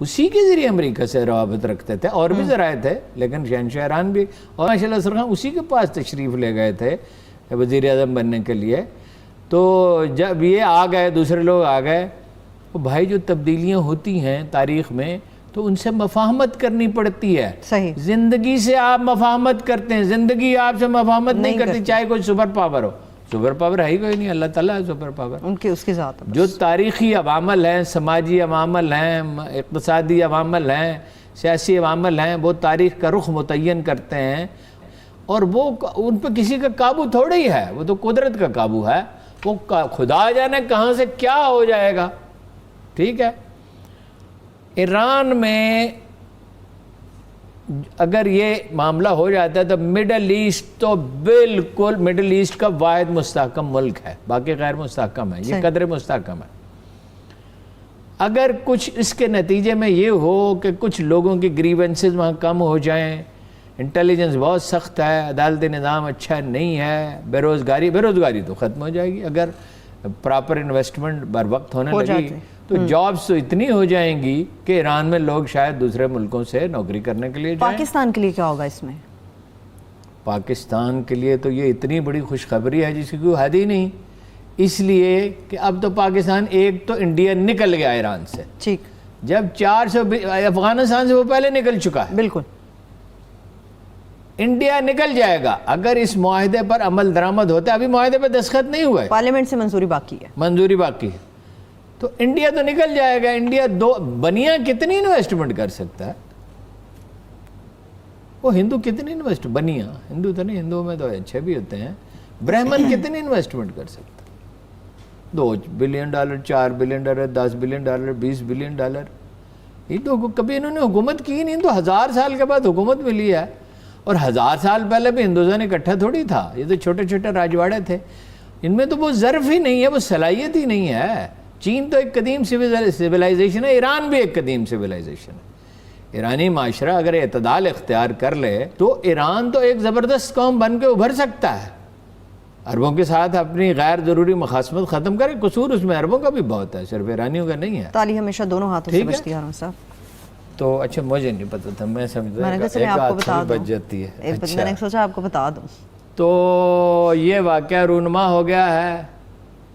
اسی کے ذریعے امریکہ سے روابط رکھتے تھے، اور بھی ذرائع تھے، لیکن شہنشاہ ایران بھی، اور ماشاء اللہ سرخان اسی کے پاس تشریف لے گئے تھے وزیر اعظم بننے کے لیے. تو جب یہ آ گئے، دوسرے لوگ آ گئے، تو بھائی جو تبدیلیاں ہوتی ہیں تاریخ میں تو ان سے مفاہمت کرنی پڑتی ہے. صحیح. زندگی سے آپ مفاہمت کرتے ہیں، زندگی آپ سے مفاہمت نہیں کرتی، چاہے کوئی سپر پاور ہو. سپر پاور ہے ہی کوئی نہیں، اللہ تعالیٰ ہے سپر پاور. ان کی اس کی ذات ہے. جو تاریخی عوامل ہیں، سماجی عوامل ہیں، اقتصادی عوامل ہیں، سیاسی عوامل ہیں، وہ تاریخ کا رخ متعین کرتے ہیں، اور وہ ان پہ کسی کا قابو تھوڑا ہی ہے، وہ تو قدرت کا قابو ہے. وہ خدا جانے کہاں سے کیا ہو جائے گا. ٹھیک ہے. ایران میں اگر یہ معاملہ ہو جاتا ہے تو مڈل ایسٹ تو بالکل مڈل ایسٹ کا واحد مستحکم ملک ہے، باقی غیر مستحکم ہے، یہ قدر مستحکم ہے. اگر کچھ اس کے نتیجے میں یہ ہو کہ کچھ لوگوں کی گریونسز وہاں کم ہو جائیں، انٹیلیجنس بہت سخت ہے، عدالتی نظام اچھا نہیں ہے، بے روزگاری تو ختم ہو جائے گی اگر پراپر انویسٹمنٹ بر وقت ہونے لگی، تو جابز تو اتنی ہو جائیں گی کہ ایران میں لوگ شاید دوسرے ملکوں سے نوکری کرنے کے لیے جائیں. پاکستان کے لیے کیا ہوگا اس میں؟ پاکستان کے لیے تو یہ اتنی بڑی خوشخبری ہے جس کی کوئی حد ہی نہیں، اس لیے کہ اب تو پاکستان ایک تو انڈیا نکل گیا ایران سے. ٹھیک. جب 400 افغانستان سے وہ پہلے نکل چکا ہے. بالکل. انڈیا نکل جائے گا اگر اس معاہدے پر عمل درآمد ہوتا ہے. ابھی معاہدے پہ دستخط نہیں ہوئے، پارلیمنٹ سے منظوری باقی ہے. منظوری باقی ہے. تو انڈیا تو نکل جائے گا. انڈیا بنیا کتنی انویسٹمنٹ کر سکتا ہے؟ وہ ہندو کتنی بنیا ہندو تو نہیں، ہندوؤں میں تو اچھے بھی ہوتے ہیں. برہمن کتنی انویسٹمنٹ کر سکتا ہے؟ $2 بلین، $4 بلین، $10 بلین، $20 بلین. یہ تو کبھی انہوں نے حکومت کی نہیں، تو 1000 سال کے بعد حکومت ملی ہے. اور 1000 سال پہلے بھی ہندوستان اکٹھا تھوڑی تھا، یہ تو چھوٹے چھوٹے راجواڑے تھے. ان میں تو وہ ظرف ہی نہیں ہے، وہ صلاحیت ہی نہیں ہے. چین تو ایک قدیم سویلائزیشن ہے، ایران بھی ایک قدیم سویلائزیشن ہے. ایرانی معاشرہ اگر اعتدال اختیار کر لے تو ایران تو ایک زبردست قوم بن کے ابھر سکتا ہے. عربوں کے ساتھ اپنی غیر ضروری مخاصمت ختم کرے. قصور اس میں عربوں کا بھی بہت ہے، صرف ایرانیوں کا نہیں ہے. تالی ہمیشہ دونوں ہاتھوں سے بجتی ہے ہارون صاحب. تو اچھا مجھے نہیں پتا تھا، میں سمجھتا ایک ہاتھ سے بج جاتی ہے. میں نے سوچا آپ کو بتا دوں. تو یہ واقعہ رونما ہو گیا ہے،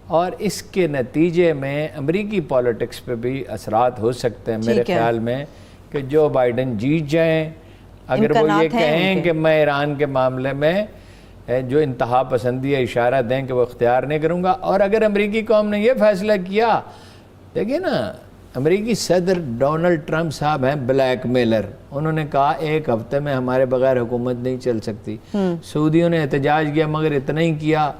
اور اس کے نتیجے میں امریکی پولیٹکس پہ بھی اثرات ہو سکتے ہیں میرے خیال میں، کہ جو بائیڈن جیت جائیں، اگر وہ یہ کہیں کہ میں ایران کے معاملے میں جو انتہا پسندی ہے اشارہ دیں کہ وہ اختیار نہیں کروں گا. اور اگر امریکی قوم نے یہ فیصلہ کیا، دیکھیں نا، امریکی صدر ڈونلڈ ٹرمپ صاحب ہیں بلیک میلر، انہوں نے کہا 1 ہفتے میں ہمارے بغیر حکومت نہیں چل سکتی. سعودیوں نے احتجاج کیا، مگر اتنا ہی کیا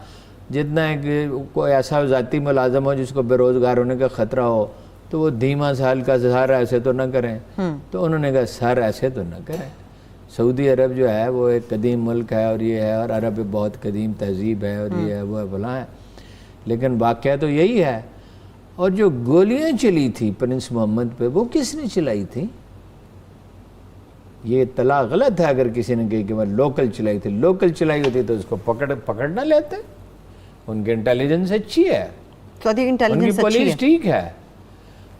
جتنا ہے کہ کوئی ایسا ذاتی ملازم ہو جس کو بے روزگار ہونے کا خطرہ ہو تو وہ دھیما سا ہلکا سا سر ایسے تو نہ کریں. تو انہوں نے کہا سر ایسے تو نہ کریں. سعودی عرب جو ہے وہ ایک قدیم ملک ہے، اور یہ ہے، اور عرب بہت قدیم تہذیب ہے، اور یہ ہے وہ ہے فلاں ہے. لیکن واقعہ تو یہی ہے. اور جو گولیاں چلی تھی پرنس محمد پہ، وہ کس نے چلائی تھی؟ یہ اطلاع غلط ہے اگر کسی نے کہی کہ وہ لوکل چلائی تھی. لوکل چلائی ہوتی تو اس کو پکڑ نہ لیتے. ان کی انٹیلیجنس اچھی ہے، ان کی پولیس ٹھیک ہے.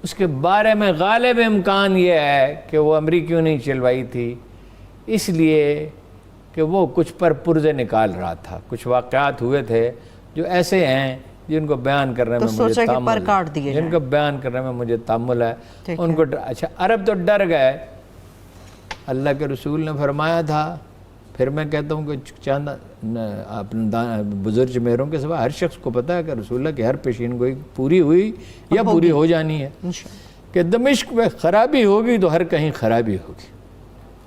اس کے بارے میں غالب امکان یہ ہے کہ وہ امریکیوں نے چلوائی تھی، اس لیے کہ وہ کچھ پر پرزے نکال رہا تھا. کچھ واقعات ہوئے تھے جو ایسے ہیں جن کو بیان کرنے میں مجھے تامل ہے. ان کو اچھا عرب تو ڈر گئے. اللہ کے رسول نے فرمایا تھا، پھر میں کہتا ہوں کہ چاند اپنے بزرگ میروں کے سوا ہر شخص کو پتا ہے کہ رسول اللہ کی ہر پیشین گوئی پوری ہوئی یا پوری ہو جانی ہے، کہ دمشق میں خرابی ہوگی تو ہر کہیں خرابی ہوگی.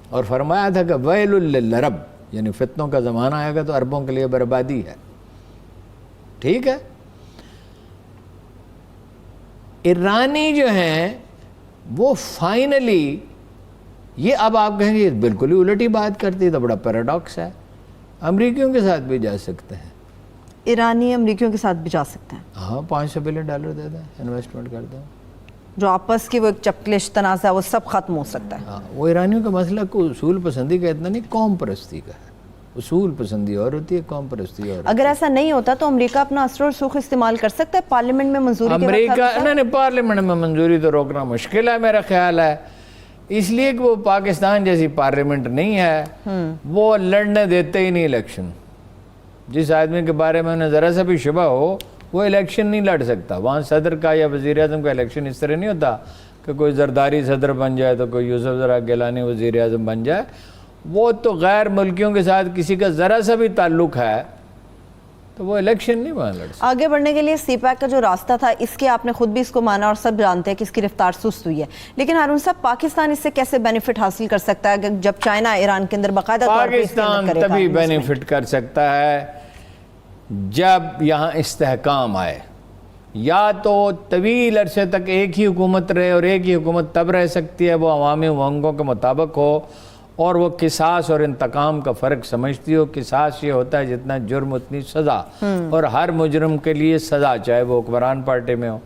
اور فرمایا تھا کہ ویل للعرب، یعنی فتنوں کا زمانہ آئے گا تو عربوں کے لیے بربادی ہے. ٹھیک ہے. ایرانی جو ہیں وہ فائنلی یہ اب آپ کہیں گے بالکل ہی الٹی بات کرتی ہے، تو بڑا پیراڈاکس ہے. امریکیوں کے ساتھ بھی جا سکتے ہیں. ایرانی امریکیوں کے ساتھ بھی جا سکتے ہیں. ہاں $500 بلین دے دیں، انویسٹمنٹ کر دیں. جو آپس کی وہ ایک چپکلش تنازع وہ سب ختم ہو سکتا ہے. ہاں، وہ ایرانیوں کا مسئلہ کوئی اصول پسندی کا اتنا نہیں، قوم پرستی کا ہے. اصول پسندی اور ہوتی ہے، قوم پرستی اور. اگر ایسا نہیں ہوتا تو امریکہ اپنا اثر و رسوخ استعمال کر سکتا ہے پارلیمنٹ میں منظوری کے امریکہ پارلیمنٹ میں منظوری تو روکنا مشکل ہے میرا خیال ہے. اس لیے کہ وہ پاکستان جیسی پارلیمنٹ نہیں ہے، وہ لڑنے دیتے ہی نہیں الیکشن. جس آدمی کے بارے میں انہیں ذرا سا بھی شبہ ہو وہ الیکشن نہیں لڑ سکتا. وہاں صدر کا یا وزیر اعظم کا الیکشن اس طرح نہیں ہوتا کہ کوئی زرداری صدر بن جائے تو کوئی یوسف زرا گیلانی وزیر اعظم بن جائے. وہ تو غیر ملکیوں کے ساتھ کسی کا ذرا سا بھی تعلق ہے تو وہ الیکشن نہیں وہاں لڑ سکتا. آگے بڑھنے کے لیے سی پیک کا جو راستہ تھا اس کے آپ نے خود بھی اس کو مانا اور سب جانتے ہیں کہ اس کی رفتار سست ہوئی ہے، لیکن ہارون صاحب پاکستان اس سے کیسے بینیفٹ حاصل کر سکتا ہے جب چائنا ایران کے اندر باقاعدہ طور پر پاکستان تبھی بینیفٹ کر سکتا ہے جب یہاں استحکام آئے. یا تو طویل عرصے تک ایک ہی حکومت رہے، اور ایک ہی حکومت تب رہ سکتی ہے وہ عوامی امنگوں کے مطابق ہو اور وہ قصاص اور انتقام کا فرق سمجھتی ہو. قصاص یہ ہوتا ہے جتنا جرم اتنی سزا، اور ہر مجرم کے لیے سزا، چاہے وہ حکمران پارٹی میں ہو